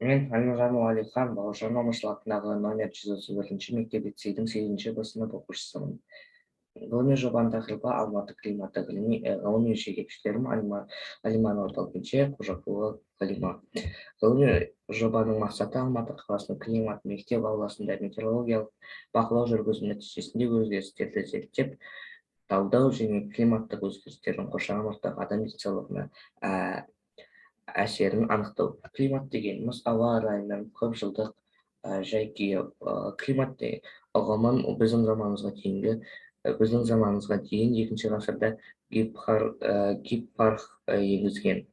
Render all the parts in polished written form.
Мен Әлімжан Уәлихан Бауыржан Момышұлы атындағы номер 131 мектеп-лицейдің 8-ші сынып оқушысымын. Ғылыми жобаның тақырыбы Алматы климаты ғылыми жетекшілерім Алиман Орталкенше, Қожақұлы Қалима. Ғылыми жобаның мақсаты Алматы қаласының климат мектеп ауласында метеорологиялық бақылау жүргізу нәтижесінде өзгерістерді зерттеп, талдау және климаттық өзгерістердің қоршаған ортаға адам денсаулығына әсерін анықтау. Климат дегеніміз ауа райының көп жылдық жай-күйі. Климат ұғымын біздің заманымызға дейін 2-ші ғасырда Гиппарх енгізген.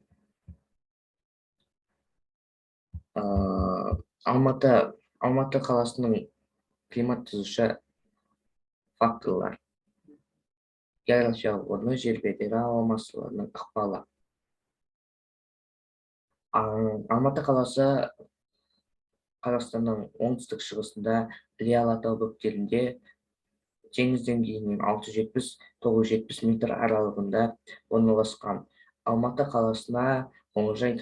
Алматы қаласының климат түзуші факторлар: географиялық орны, жер бедері, ауа массаларының ықпалы. Алматы қаласы Қазақстанның оңтүстік-шығысында Іле-Алатау бөктерінде теңіз деңгейінен 670-970 метр аралығында орналасқан. Алматы қаласына қоңыржай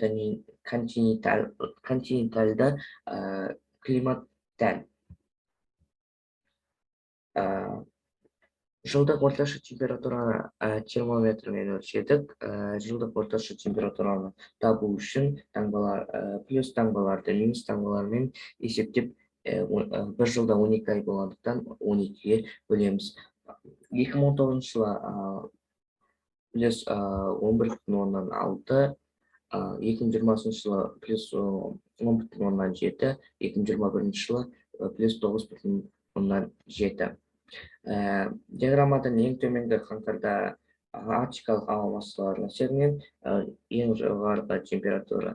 континентальды климат тән. Жылдық орташа температураны термометрмен өлшедік. Жылдық орташа температураны табу үшін плюс таңбаларды минус таңбалармен есептеп, бір жылда 12 ай болғандықтан 12-ге бөлеміз. 2019 жылы плюс 11,6, 2020 жылы плюс 10,7, 2021 жылы плюс 9,7. Диаграммадан ең төменгі қаңтарда арктикалық ауа массаларының әсерінен ең жоғарғы температура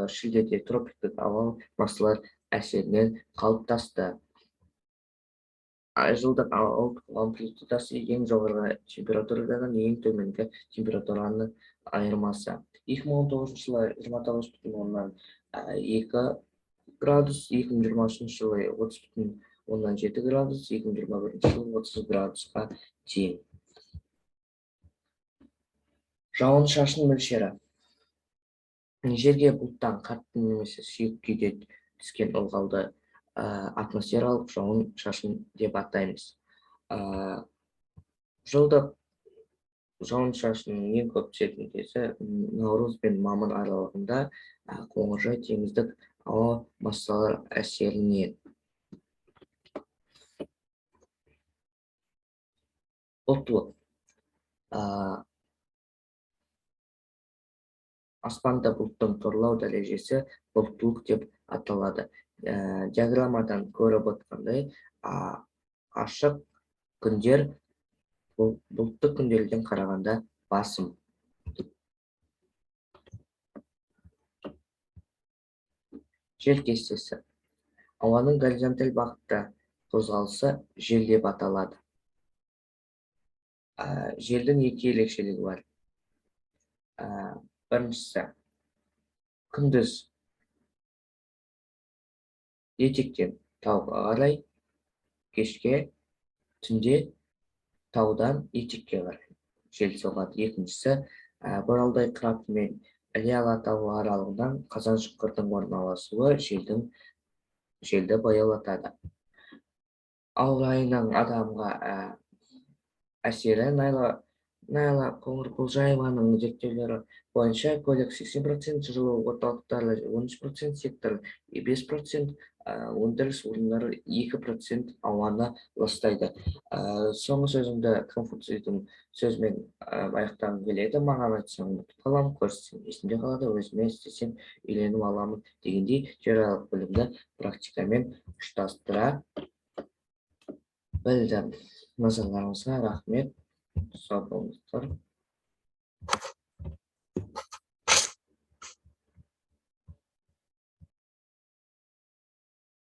шілдеде тропиктік ауа массалар әсерінен қалыптасты. Жылдық амплитудасы ең жоғарғы температурадан ең төменгі температураның айырмасы. 2019 жылы 29,2 градус, 2020 жылы 30,7 градус, 2021 жылы 30 градусқа тең. Жауын-шашын мөлшері. Жерге бұлттан қатты немесе сұйық күйде түскен ылғалды атмосфералық жауын-шашын деп атаймыз. Жылдық жауын-шашынның ең көп түсетін кезі наурыз бен мамыр аралығында қоңыржай теңіздік ауа массалар әсерінен. Бұлттылық. Аспанда бұлттың торлау дәрежесі бұлттылық деп аталады. Диаграммадан көріп отқандай, ашық күндер бұлтты күндерден қарағанда басым. Жел кестесі. Ауаның горизонталь бағытта қозғалысы жел деп аталады. Желдің екі ерекшелігі бар. Біріншісі, күндіз етектен тауға қарай, кешке, түнде таудан етекке қарай жел соғады. Екіншісі, Боралдай қыраты мен Іле-Алатау аралығынан қазан-шұңқырдың орналасуы желді баяулатады. Ауа райының адамға әсері. Найла Қоңырқұлжаеваның зерттеулері бойынша көлік 80%, жылу орталықтары 13%, сектор 5%, өндіріс орындары 2% ауаны ластайды. Соңғы сөзімді Конфуцийдің сөзімен аяқтағым келеді. Маған айтсаң ұмытып қаламын, көрсетсең есімде қалады, өзіме істесем үйреніп аламын дегендей теориялық білімді практикамен ұштастыра білдім. Назарларыңызға рахмет. Сау болыңыздар.